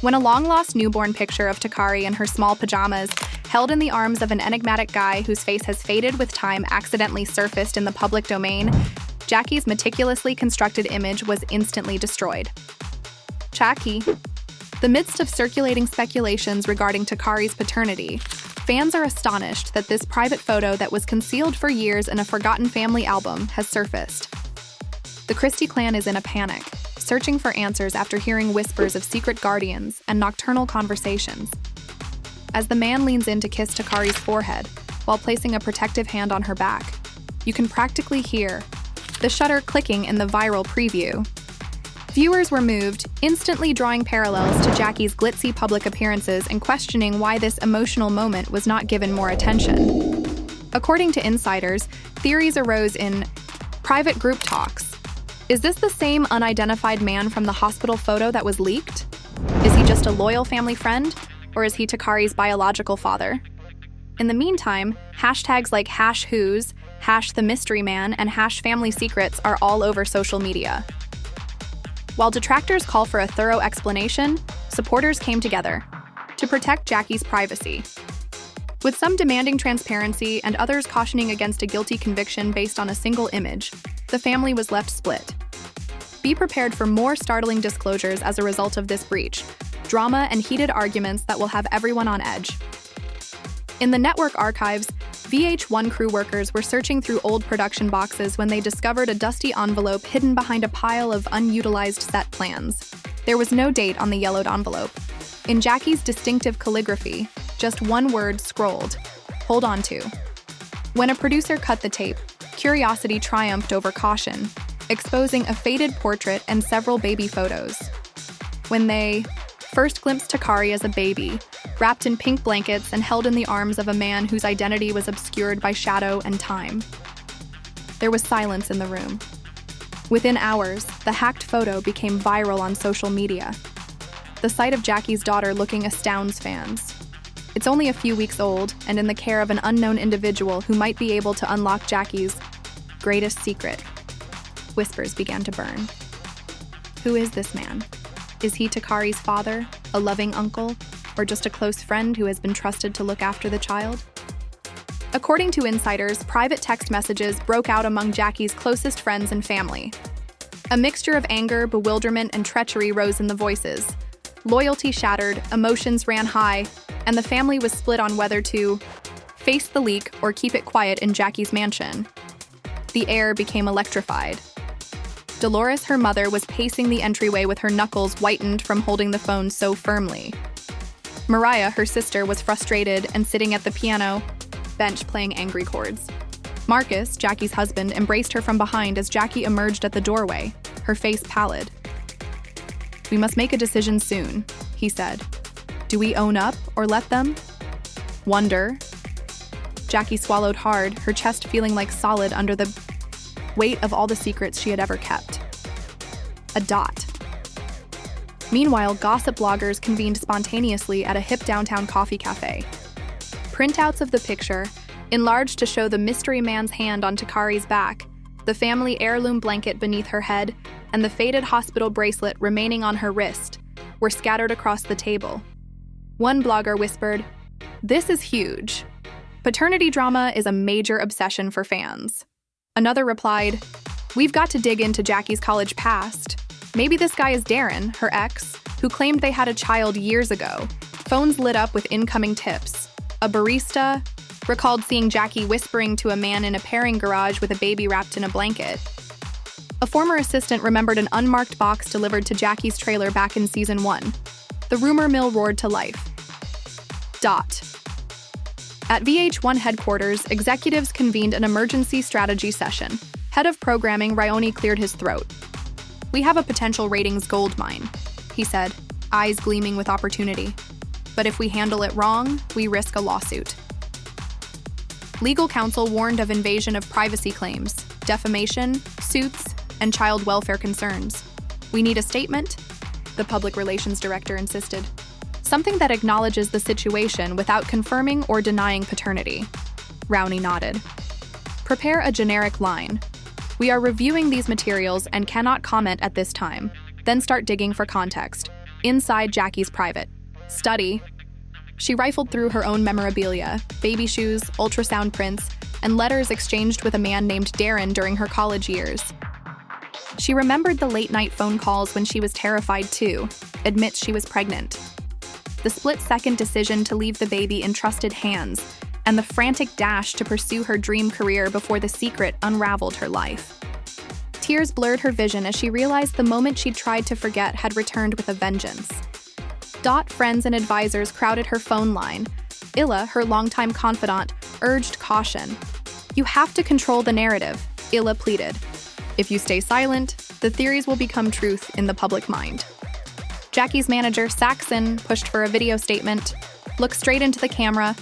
When a long-lost newborn picture of Takari in her small pajamas, held in the arms of an enigmatic guy whose face has faded with time, accidentally surfaced in the public domain, Jackie's meticulously constructed image was instantly destroyed. Jackie. The midst of circulating speculations regarding Takari's paternity, fans are astonished that this private photo that was concealed for years in a forgotten family album has surfaced. The Christie clan is in a panic, searching for answers after hearing whispers of secret guardians and nocturnal conversations. As the man leans in to kiss Takari's forehead while placing a protective hand on her back, you can practically hear the shutter clicking in the viral preview. Viewers were moved, instantly drawing parallels to Jackie's glitzy public appearances and questioning why this emotional moment was not given more attention. According to insiders, theories arose in private group talks. Is this the same unidentified man from the hospital photo that was leaked? Is he just a loyal family friend, or is he Takari's biological father? In the meantime, hashtags like #whos, #themysteryman, and #familysecrets are all over social media. While detractors call for a thorough explanation, supporters came together to protect Jackie's privacy. With some demanding transparency and others cautioning against a guilty conviction based on a single image, the family was left split. Be prepared for more startling disclosures as a result of this breach, drama and heated arguments that will have everyone on edge. In the network archives, VH1 crew workers were searching through old production boxes when they discovered a dusty envelope hidden behind a pile of unutilized set plans. There was no date on the yellowed envelope. In Jackie's distinctive calligraphy, just one word scrolled: "Hold on to." When a producer cut the tape, curiosity triumphed over caution, exposing a faded portrait and several baby photos. When they first glimpsed Takari as a baby, wrapped in pink blankets and held in the arms of a man whose identity was obscured by shadow and time, there was silence in the room. Within hours, the hacked photo became viral on social media. The sight of Jackie's daughter looking astounds fans. It's only a few weeks old and in the care of an unknown individual who might be able to unlock Jackie's greatest secret. Whispers began to burn. Who is this man? Is he Takari's father, a loving uncle, or just a close friend who has been trusted to look after the child? According to insiders, private text messages broke out among Jackie's closest friends and family. A mixture of anger, bewilderment, and treachery rose in the voices. Loyalty shattered, emotions ran high, and the family was split on whether to face the leak or keep it quiet in Jackie's mansion. The air became electrified. Dolores, her mother, was pacing the entryway with her knuckles whitened from holding the phone so firmly. Mariah, her sister, was frustrated and sitting at the piano bench playing angry chords. Marcus, Jackie's husband, embraced her from behind as Jackie emerged at the doorway, her face pallid. "We must make a decision soon," he said. "Do we own up or let them?" "Wonder." Jackie swallowed hard, her chest feeling like solid under the weight of all the secrets she had ever kept. A dot. Meanwhile, gossip bloggers convened spontaneously at a hip downtown coffee cafe. Printouts of the picture, enlarged to show the mystery man's hand on Takari's back, the family heirloom blanket beneath her head, and the faded hospital bracelet remaining on her wrist, were scattered across the table. One blogger whispered, "This is huge. Paternity drama is a major obsession for fans." Another replied, "We've got to dig into Jackie's college past. Maybe this guy is Darren, her ex, who claimed they had a child years ago." Phones lit up with incoming tips. A barista recalled seeing Jackie whispering to a man in a pairing garage with a baby wrapped in a blanket. A former assistant remembered an unmarked box delivered to Jackie's trailer back in season 1. The rumor mill roared to life. At VH1 headquarters, executives convened an emergency strategy session. Head of programming Ryoni cleared his throat. "We have a potential ratings goldmine," he said, eyes gleaming with opportunity. "But if we handle it wrong, we risk a lawsuit." Legal counsel warned of invasion of privacy claims, defamation, suits, and child welfare concerns. "We need a statement," the public relations director insisted. "Something that acknowledges the situation without confirming or denying paternity." Rowney nodded. "Prepare a generic line. We are reviewing these materials and cannot comment at this time. Then start digging for context. Inside Jackie's private study, she rifled through her own memorabilia, baby shoes, ultrasound prints, and letters exchanged with a man named Darren during her college years. She remembered the late-night phone calls when she was terrified too, admits she was pregnant. The split-second decision to leave the baby in trusted hands, and the frantic dash to pursue her dream career before the secret unraveled her life. Tears blurred her vision as she realized the moment she'd tried to forget had returned with a vengeance. Friends and advisors crowded her phone line. Illa, her longtime confidant, urged caution. "You have to control the narrative," Illa pleaded. "If you stay silent, the theories will become truth in the public mind." Jackie's manager, Saxon, pushed for a video statement, looked straight into the camera,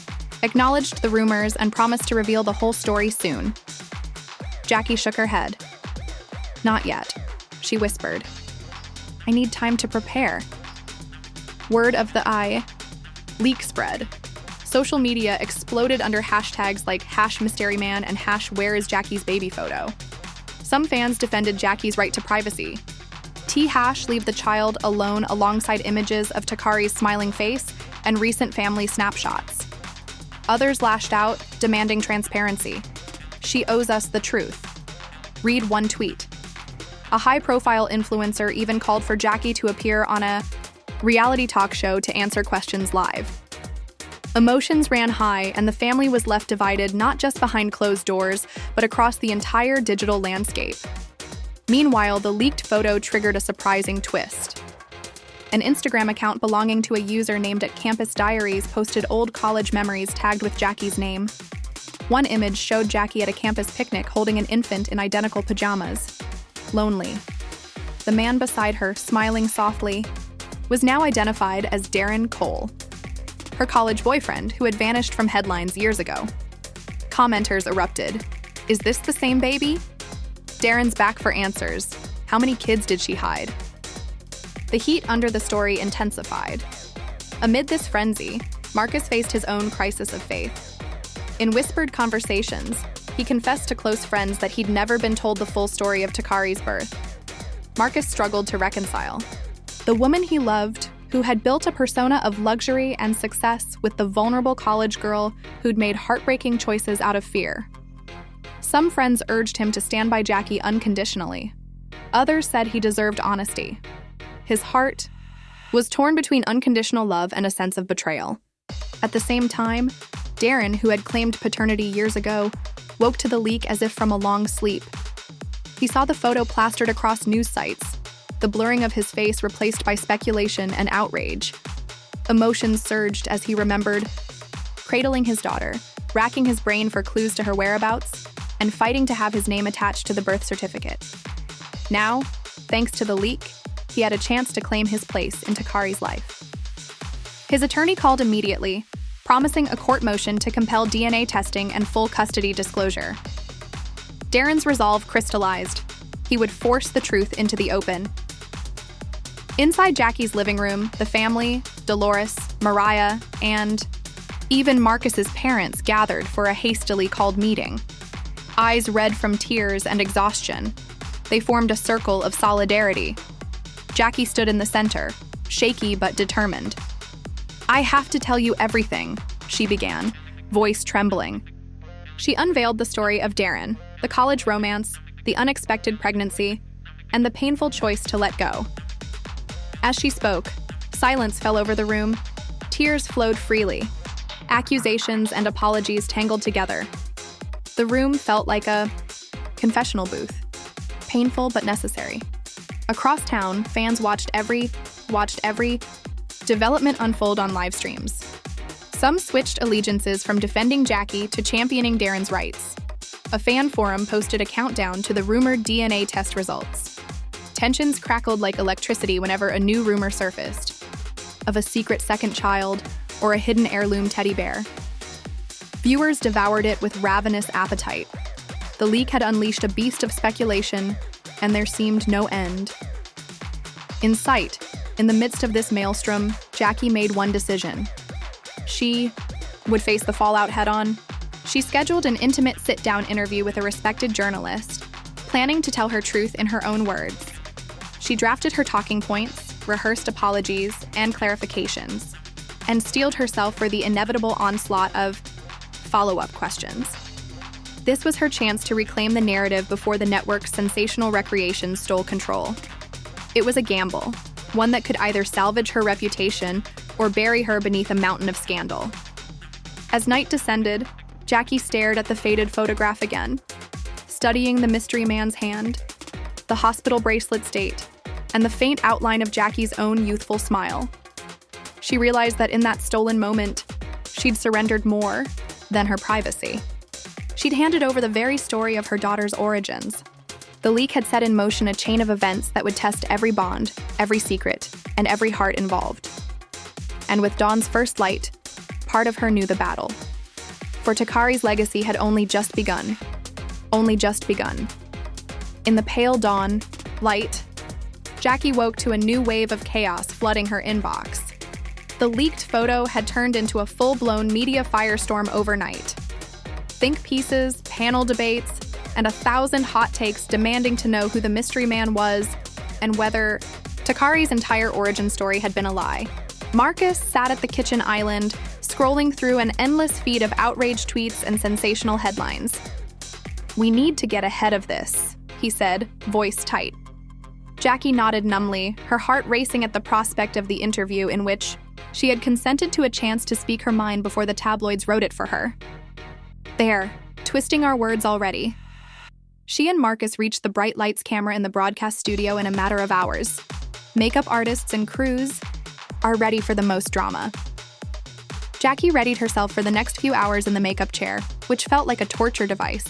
acknowledged the rumors, and promised to reveal the whole story soon. Jackie shook her head. "Not yet," she whispered. "I need time to prepare." Word of the eye. Leak spread. Social media exploded under hashtags like #MysteryMan and #WhereIsJackie'sBaby photo. Some fans defended Jackie's right to privacy. #Leave the child alone alongside images of Takari's smiling face and recent family snapshots. Others lashed out, demanding transparency. "She owes us the truth." Read one tweet. A high-profile influencer even called for Jackie to appear on a reality talk show to answer questions live. Emotions ran high, and the family was left divided not just behind closed doors, but across the entire digital landscape. Meanwhile, the leaked photo triggered a surprising twist. An Instagram account belonging to a user named @Campus Diaries posted old college memories tagged with Jackie's name. One image showed Jackie at a campus picnic holding an infant in identical pajamas. Lonely. The man beside her, smiling softly, was now identified as Darren Cole, her college boyfriend who had vanished from headlines years ago. Commenters erupted. "Is this the same baby?" Darren's back for answers. How many kids did she hide? The heat under the story intensified. Amid this frenzy, Marcus faced his own crisis of faith. In whispered conversations, he confessed to close friends that he'd never been told the full story of Takari's birth. Marcus struggled to reconcile. The woman he loved, who had built a persona of luxury and success, with the vulnerable college girl who'd made heartbreaking choices out of fear. Some friends urged him to stand by Jackie unconditionally. Others said he deserved honesty. His heart was torn between unconditional love and a sense of betrayal. At the same time, Darren, who had claimed paternity years ago, woke to the leak as if from a long sleep. He saw the photo plastered across news sites, the blurring of his face replaced by speculation and outrage. Emotions surged as he remembered cradling his daughter, racking his brain for clues to her whereabouts, and fighting to have his name attached to the birth certificate. Now, thanks to the leak, he had a chance to claim his place in Takari's life. His attorney called immediately, promising a court motion to compel DNA testing and full custody disclosure. Darren's resolve crystallized. He would force the truth into the open. Inside Jackie's living room, the family, Dolores, Mariah, and even Marcus's parents gathered for a hastily called meeting. Eyes red from tears and exhaustion, they formed a circle of solidarity. Jackie stood in the center, shaky but determined. "I have to tell you everything," she began, voice trembling. She unveiled the story of Darren, the college romance, the unexpected pregnancy, and the painful choice to let go. As she spoke, silence fell over the room. Tears flowed freely. Accusations and apologies tangled together. The room felt like a confessional booth, painful but necessary. Across town, fans watched every development unfold on live streams. Some switched allegiances from defending Jackie to championing Darren's rights. A fan forum posted a countdown to the rumored DNA test results. Tensions crackled like electricity whenever a new rumor surfaced, of a secret second child or a hidden heirloom teddy bear. Viewers devoured it with ravenous appetite. The leak had unleashed a beast of speculation, and there seemed no end. In sight, in the midst of this maelstrom, Jackie made one decision. She would face the fallout head-on. She scheduled an intimate sit-down interview with a respected journalist, planning to tell her truth in her own words. She drafted her talking points, rehearsed apologies, and clarifications, and steeled herself for the inevitable onslaught of follow-up questions. This was her chance to reclaim the narrative before the network's sensational recreation stole control. It was a gamble, one that could either salvage her reputation or bury her beneath a mountain of scandal. As night descended, Jackie stared at the faded photograph again, studying the mystery man's hand, the hospital bracelet's date, and the faint outline of Jackie's own youthful smile. She realized that in that stolen moment, she'd surrendered more than her privacy. She'd handed over the very story of her daughter's origins. The leak had set in motion a chain of events that would test every bond, every secret, and every heart involved. And with dawn's first light, part of her knew the battle. For Takari's legacy had only just begun. Only just begun. In the pale dawn, light, Jackie woke to a new wave of chaos flooding her inbox. The leaked photo had turned into a full-blown media firestorm overnight. Think pieces, panel debates, and 1,000 hot takes demanding to know who the mystery man was and whether Takari's entire origin story had been a lie. Marcus sat at the kitchen island, scrolling through an endless feed of outraged tweets and sensational headlines. "We need to get ahead of this," he said, voice tight. Jackie nodded numbly, her heart racing at the prospect of the interview in which she had consented to a chance to speak her mind before the tabloids wrote it for her. There, twisting our words already. She and Marcus reached the bright lights camera in the broadcast studio in a matter of hours. Makeup artists and crews are ready for the most drama. Jackie readied herself for the next few hours in the makeup chair, which felt like a torture device.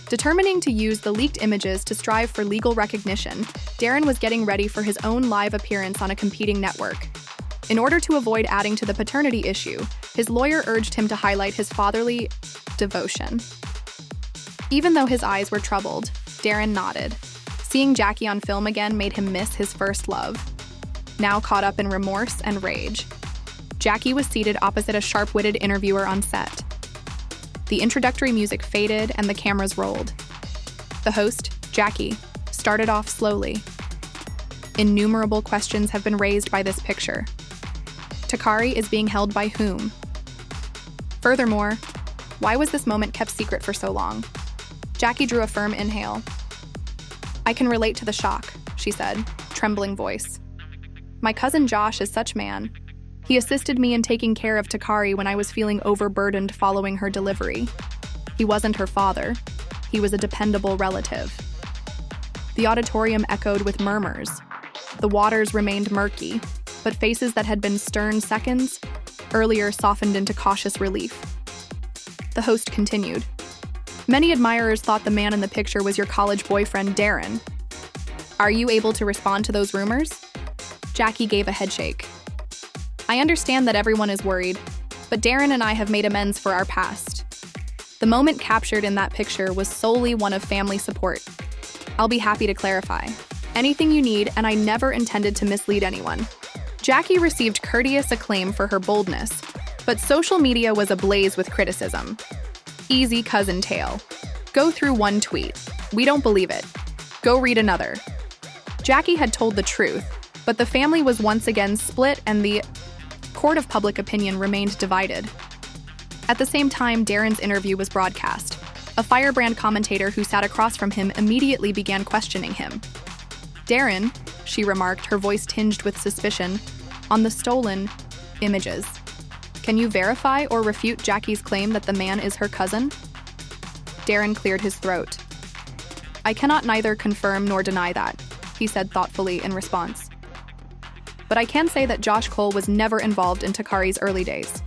Determining to use the leaked images to strive for legal recognition, Darren was getting ready for his own live appearance on a competing network. In order to avoid adding to the paternity issue, his lawyer urged him to highlight his fatherly devotion. Even though his eyes were troubled, Darren nodded. Seeing Jackie on film again made him miss his first love. Now caught up in remorse and rage, Jackie was seated opposite a sharp-witted interviewer on set. The introductory music faded and the cameras rolled. The host, Jackie, started off slowly. Innumerable questions have been raised by this picture. Takari is being held by whom? Furthermore, why was this moment kept secret for so long? Jackie drew a firm inhale. "I can relate to the shock," she said, trembling voice. "My cousin Josh is such man. He assisted me in taking care of Takari when I was feeling overburdened following her delivery. He wasn't her father. He was a dependable relative." The auditorium echoed with murmurs. The waters remained murky, but faces that had been stern seconds earlier softened into cautious relief. The host continued. "Many admirers thought the man in the picture was your college boyfriend, Darren. Are you able to respond to those rumors?" Jackie gave a headshake. "I understand that everyone is worried, but Darren and I have made amends for our past. The moment captured in that picture was solely one of family support. I'll be happy to clarify. Anything you need, and I never intended to mislead anyone." Jackie received courteous acclaim for her boldness, but social media was ablaze with criticism. Easy cousin tale. Go through one tweet. We don't believe it. Go read another. Jackie had told the truth, but the family was once again split and the court of public opinion remained divided. At the same time, Darren's interview was broadcast. A firebrand commentator who sat across from him immediately began questioning him. "Darren," she remarked, her voice tinged with suspicion, "on the stolen images. Can you verify or refute Jackie's claim that the man is her cousin?" Darren cleared his throat. "I cannot neither confirm nor deny that," he said thoughtfully in response. "But I can say that Josh Cole was never involved in Takari's early days.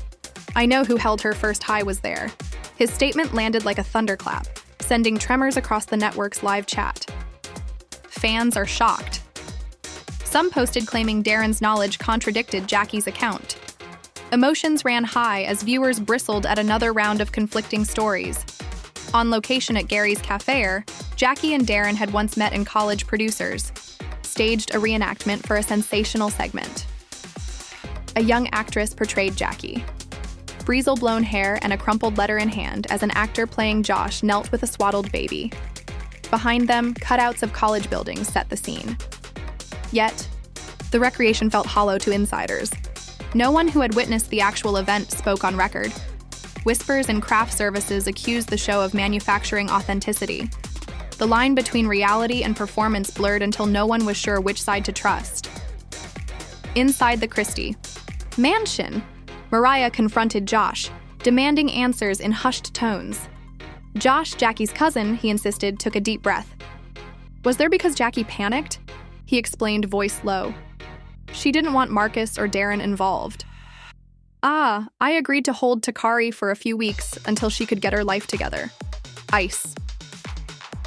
I know who held her first high was there." His statement landed like a thunderclap, sending tremors across the network's live chat. Fans are shocked. Some posted claiming Darren's knowledge contradicted Jackie's account. Emotions ran high as viewers bristled at another round of conflicting stories. On location at Gary's Cafe, Jackie and Darren had once met in college producers, staged a reenactment for a sensational segment. A young actress portrayed Jackie. Breezel-blown hair and a crumpled letter in hand as an actor playing Josh knelt with a swaddled baby. Behind them, cutouts of college buildings set the scene. Yet, The recreation felt hollow to insiders. No one who had witnessed the actual event spoke on record. Whispers in craft services accused the show of manufacturing authenticity. The line between reality and performance blurred until no one was sure which side to trust. Inside the Christie mansion, Mariah confronted Josh, demanding answers in hushed tones. Josh, Jackie's cousin, he insisted, took a deep breath. Was there because Jackie panicked? He explained, voice low. She didn't want Marcus or Darren involved. I agreed to hold Takari for a few weeks until she could get her life together. Ice.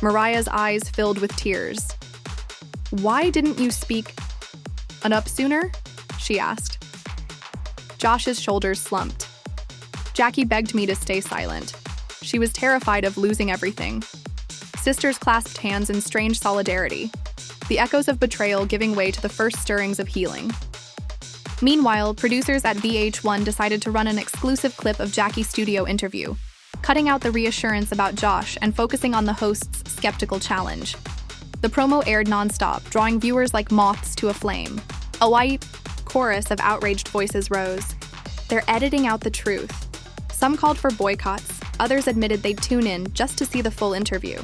Mariah's eyes filled with tears. Why didn't you speak up sooner? She asked. Josh's shoulders slumped. Jackie begged me to stay silent. She was terrified of losing everything. Sisters clasped hands in strange solidarity, the echoes of betrayal giving way to the first stirrings of healing. Meanwhile, producers at VH1 decided to run an exclusive clip of Jackie's studio interview, cutting out the reassurance about Josh and focusing on the host's skeptical challenge. The promo aired nonstop, drawing viewers like moths to a flame. A white chorus of outraged voices rose. They're editing out the truth. Some called for boycotts, others admitted they'd tune in just to see the full interview.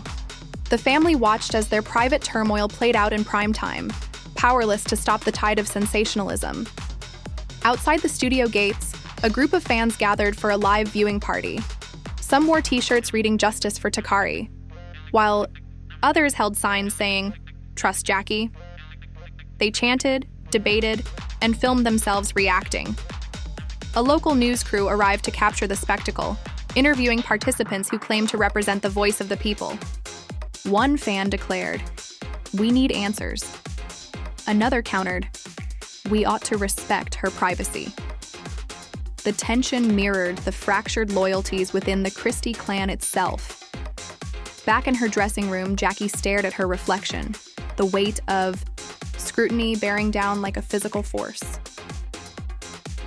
The family watched as their private turmoil played out in prime time, powerless to stop the tide of sensationalism. Outside the studio gates, a group of fans gathered for a live viewing party. Some wore t-shirts reading "Justice for Takari," while others held signs saying, "Trust Jackie." They chanted, debated, and filmed themselves reacting. A local news crew arrived to capture the spectacle, interviewing participants who claimed to represent the voice of the people. One fan declared, "We need answers." Another countered, "We ought to respect her privacy." The tension mirrored the fractured loyalties within the Christie clan itself. Back in her dressing room, Jackie stared at her reflection, the weight of scrutiny bearing down like a physical force.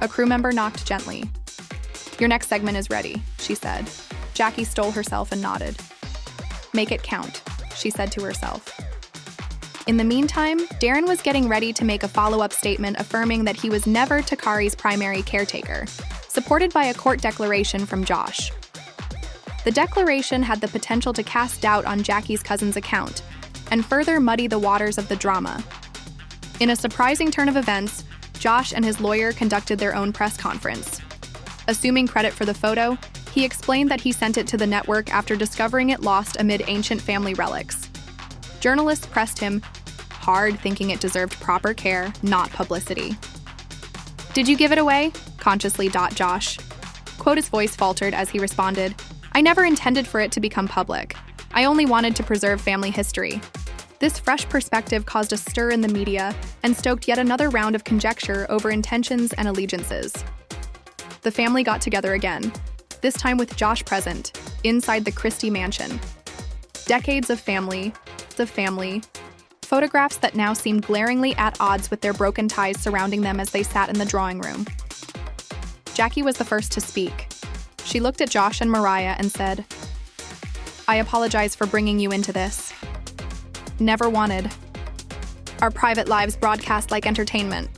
A crew member knocked gently. "Your next segment is ready," she said. Jackie stole herself and nodded. "Make it count," she said to herself. In the meantime, Darren was getting ready to make a follow-up statement affirming that he was never Takari's primary caretaker, supported by a court declaration from Josh. The declaration had the potential to cast doubt on Jackie's cousin's account and further muddy the waters of the drama. In a surprising turn of events, Josh and his lawyer conducted their own press conference. Assuming credit for the photo, he explained that he sent it to the network after discovering it lost amid ancient family relics. Journalists pressed him hard, thinking it deserved proper care, not publicity. "Did you give it away?" consciously Josh. Quota's voice faltered as he responded, "I never intended for it to become public. I only wanted to preserve family history." This fresh perspective caused a stir in the media and stoked yet another round of conjecture over intentions and allegiances. The family got together again, this time with Josh present, inside the Christie mansion. Decades of family, photographs that now seemed glaringly at odds with their broken ties surrounding them as they sat in the drawing room. Jackie was the first to speak. She looked at Josh and Mariah and said, "I apologize for bringing you into this. Never wanted. Our private lives broadcast like entertainment."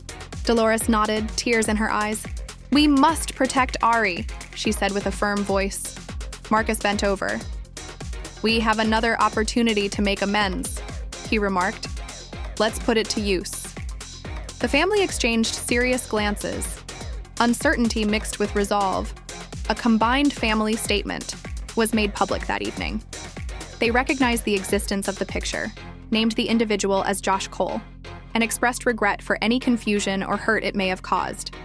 Dolores nodded, tears in her eyes. "We must protect Ari," she said with a firm voice. Marcus bent over. "We have another opportunity to make amends," he remarked. "Let's put it to use." The family exchanged serious glances. Uncertainty mixed with resolve. A combined family statement was made public that evening. They recognized the existence of the picture, named the individual as Josh Cole, and expressed regret for any confusion or hurt it may have caused.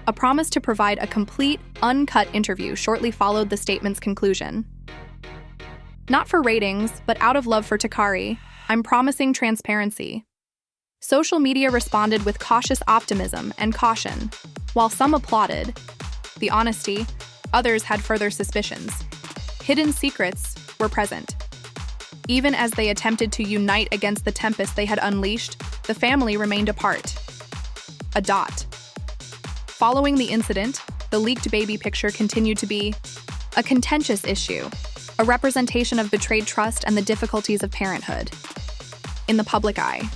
A promise to provide a complete, uncut interview shortly followed the statement's conclusion. "Not for ratings, but out of love for Takari, I'm promising transparency." Social media responded with cautious optimism and caution. While some applauded the honesty, others had further suspicions. Hidden secrets were present. Even as they attempted to unite against the tempest they had unleashed, the family remained apart. A dot. Following the incident, the leaked baby picture continued to be a contentious issue, a representation of betrayed trust and the difficulties of parenthood. In the public eye,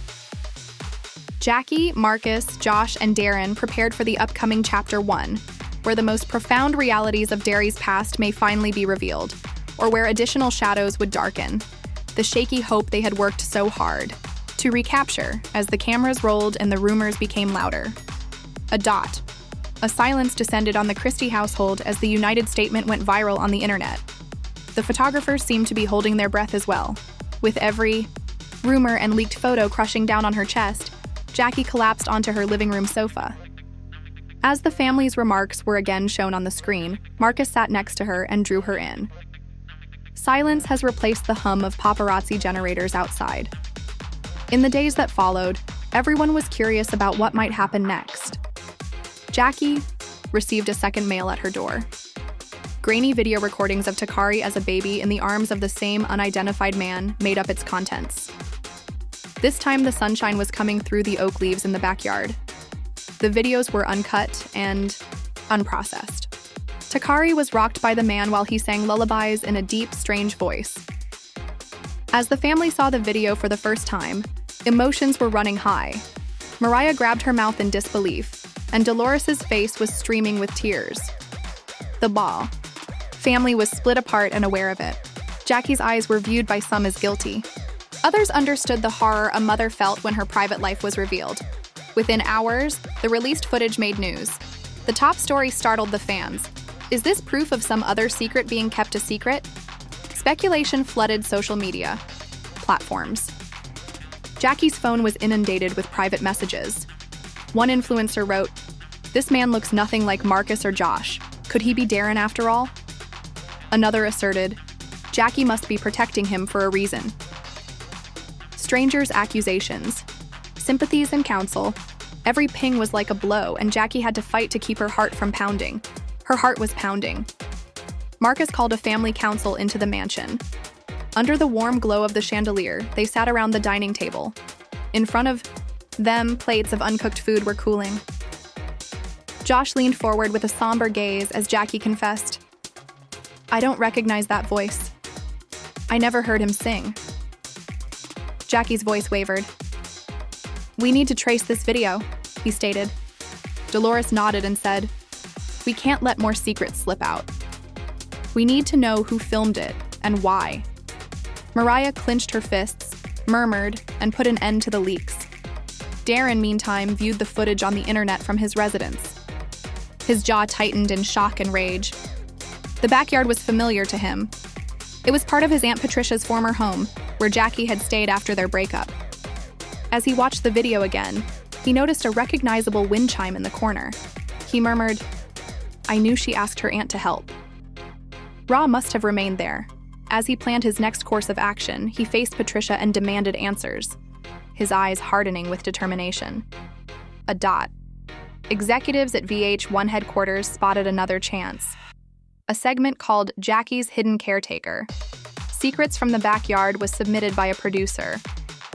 Jackie, Marcus, Josh, and Darren prepared for the upcoming Chapter 1, where the most profound realities of Derry's past may finally be revealed, or where additional shadows would darken the shaky hope they had worked so hard to recapture as the cameras rolled and the rumors became louder. A dot. A silence descended on the Christie household as the United Statement went viral on the internet. The photographers seemed to be holding their breath as well. With every rumor and leaked photo crushing down on her chest, Jackie collapsed onto her living room sofa. As the family's remarks were again shown on the screen, Marcus sat next to her and drew her in. Silence has replaced the hum of paparazzi generators outside. In the days that followed, everyone was curious about what might happen next. Jackie received a second mail at her door. Grainy video recordings of Takari as a baby in the arms of the same unidentified man made up its contents. This time the sunshine was coming through the oak leaves in the backyard. The videos were uncut and unprocessed. Takari was rocked by the man while he sang lullabies in a deep, strange voice. As the family saw the video for the first time, emotions were running high. Mariah grabbed her mouth in disbelief, and Dolores's face was streaming with tears. The BBWLA family was split apart and aware of it. Jackie's eyes were viewed by some as guilty. Others understood the horror a mother felt when her private life was revealed. Within hours, the released footage made news. The top story startled the fans. Is this proof of some other secret being kept a secret? Speculation flooded social media platforms. Jackie's phone was inundated with private messages. One influencer wrote, "This man looks nothing like Marcus or Josh. Could he be Darren after all?" Another asserted, "Jackie must be protecting him for a reason." Strangers' accusations, sympathies and counsel. Every ping was like a blow, and Jackie had to fight to keep her heart from pounding. Her heart was pounding. Marcus called a family council into the mansion. Under the warm glow of the chandelier, they sat around the dining table. In front of them, plates of uncooked food were cooling. Josh leaned forward with a somber gaze as Jackie confessed, "I don't recognize that voice. I never heard him sing." Jackie's voice wavered. "We need to trace this video," he stated. Dolores nodded and said, "We can't let more secrets slip out. We need to know who filmed it and why." Mariah clenched her fists, murmured, and put an end to the leaks. Darren, meantime, viewed the footage on the internet from his residence. His jaw tightened in shock and rage. The backyard was familiar to him. It was part of his Aunt Patricia's former home, where Jackie had stayed after their breakup. As he watched the video again, he noticed a recognizable wind chime in the corner. He murmured, "I knew she asked her aunt to help." Ra must have remained there. As he planned his next course of action, he faced Patricia and demanded answers, his eyes hardening with determination. A dot. Executives at VH1 headquarters spotted another chance. A segment called Jackie's Hidden Caretaker. Secrets from the Backyard was submitted by a producer.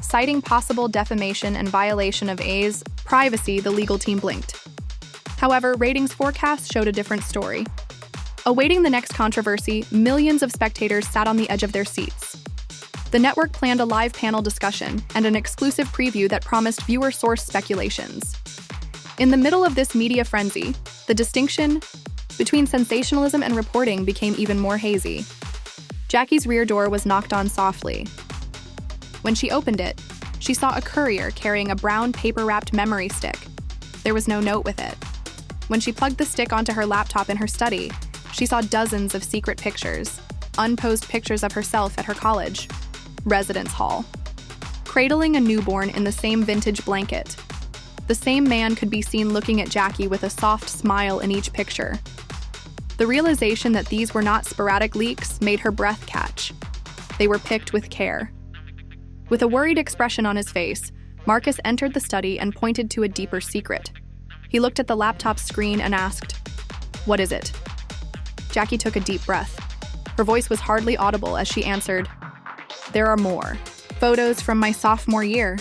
Citing possible defamation and violation of A's privacy, the legal team blinked. However, ratings forecasts showed a different story. Awaiting the next controversy, millions of spectators sat on the edge of their seats. The network planned a live panel discussion and an exclusive preview that promised viewer-sourced speculations. In the middle of this media frenzy, the distinction between sensationalism and reporting became even more hazy. Jackie's rear door was knocked on softly. When she opened it, she saw a courier carrying a brown paper-wrapped memory stick. There was no note with it. When she plugged the stick onto her laptop in her study, she saw dozens of secret pictures, unposed pictures of herself at her college residence hall, cradling a newborn in the same vintage blanket. The same man could be seen looking at Jackie with a soft smile in each picture. The realization that these were not sporadic leaks made her breath catch. They were picked with care. With a worried expression on his face, Marcus entered the study and pointed to a deeper secret. He looked at the laptop screen and asked, "What is it?" Jackie took a deep breath. Her voice was hardly audible as she answered, "There are more. Photos from my sophomore year."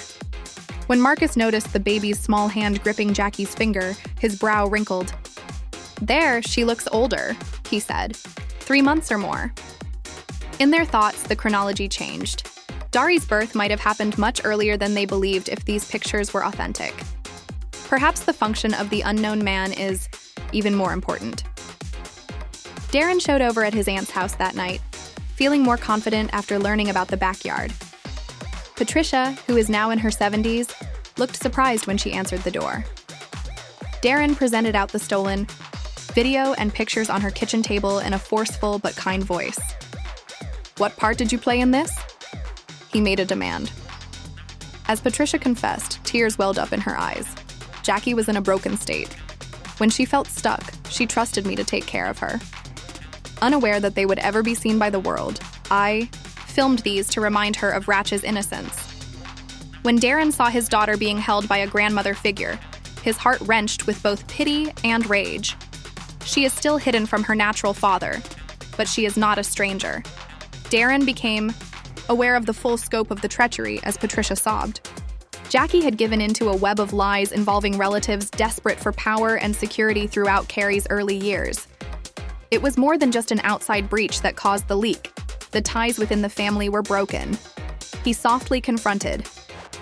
When Marcus noticed the baby's small hand gripping Jackie's finger, his brow wrinkled. "There, she looks older," he said. 3 months or more. In their thoughts, the chronology changed. Dari's birth might have happened much earlier than they believed if these pictures were authentic. Perhaps the function of the unknown man is even more important. Darren showed over at his aunt's house that night, feeling more confident after learning about the backyard. Patricia, who is now in her 70s, looked surprised when she answered the door. Darren presented out the stolen video and pictures on her kitchen table in a forceful but kind voice. "What part did you play in this?" he made a demand. As Patricia confessed, tears welled up in her eyes. Jackie was in a broken state. When she felt stuck, she trusted me to take care of her. Unaware that they would ever be seen by the world, I filmed these to remind her of Ratch's innocence. When Darren saw his daughter being held by a grandmother figure, his heart wrenched with both pity and rage. She is still hidden from her natural father, but she is not a stranger. Darren became aware of the full scope of the treachery as Patricia sobbed. Jackie had given into a web of lies involving relatives desperate for power and security throughout Carrie's early years. It was more than just an outside breach that caused the leak. The ties within the family were broken. He softly confronted,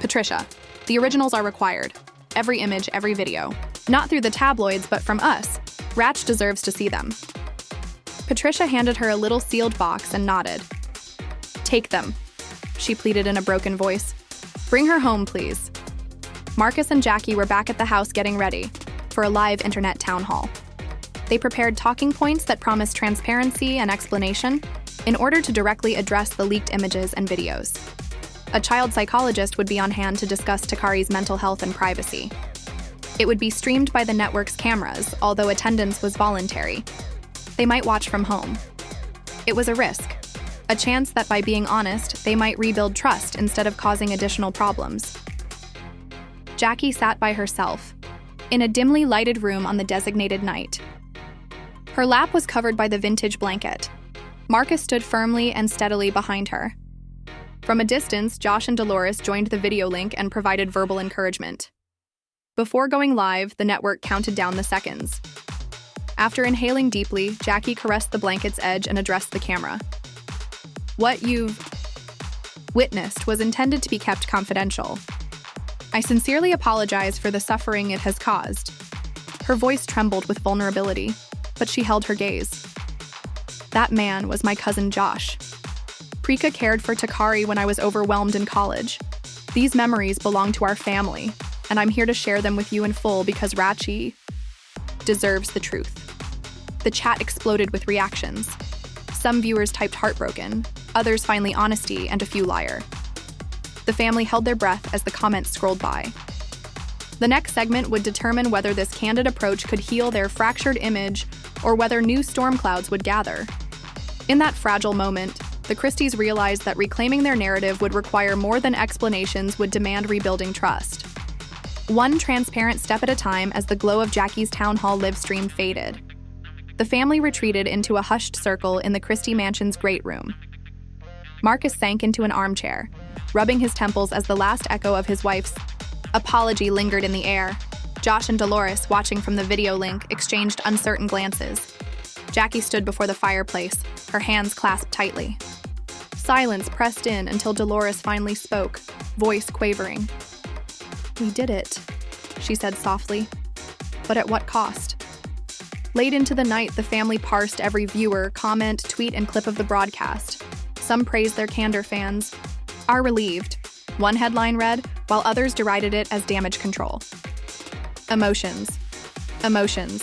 "Patricia, the originals are required. Every image, every video. Not through the tabloids, but from us. Ratch deserves to see them." Patricia handed her a little sealed box and nodded. "Take them," she pleaded in a broken voice. "Bring her home, please." Marcus and Jackie were back at the house getting ready for a live internet town hall. They prepared talking points that promised transparency and explanation in order to directly address the leaked images and videos. A child psychologist would be on hand to discuss Takari's mental health and privacy. It would be streamed by the network's cameras, although attendance was voluntary. They might watch from home. It was a risk, a chance that by being honest, they might rebuild trust instead of causing additional problems. Jackie sat by herself, in a dimly lighted room on the designated night. Her lap was covered by the vintage blanket. Marcus stood firmly and steadily behind her. From a distance, Josh and Dolores joined the video link and provided verbal encouragement. Before going live, the network counted down the seconds. After inhaling deeply, Jackie caressed the blanket's edge and addressed the camera. "What you've witnessed was intended to be kept confidential. I sincerely apologize for the suffering it has caused." Her voice trembled with vulnerability, but she held her gaze. "That man was my cousin Josh. Preeka cared for Takari when I was overwhelmed in college. These memories belong to our family, and I'm here to share them with you in full because Ratchi deserves the truth." The chat exploded with reactions. Some viewers typed heartbroken, others finally honesty, and a few liar. The family held their breath as the comments scrolled by. The next segment would determine whether this candid approach could heal their fractured image or whether new storm clouds would gather. In that fragile moment, the Christies realized that reclaiming their narrative would require more than explanations, would demand rebuilding trust. One transparent step at a time as the glow of Jackie's town hall live stream faded. The family retreated into a hushed circle in the Christie mansion's great room. Marcus sank into an armchair, rubbing his temples as the last echo of his wife's apology lingered in the air. Josh and Dolores, watching from the video link, exchanged uncertain glances. Jackie stood before the fireplace, her hands clasped tightly. Silence pressed in until Dolores finally spoke, voice quavering. "We did it," she said softly. "But at what cost?" Late into the night, the family parsed every viewer, comment, tweet, and clip of the broadcast. Some praised their candor, fans are relieved, one headline read, while others derided it as damage control. Emotions. Emotions.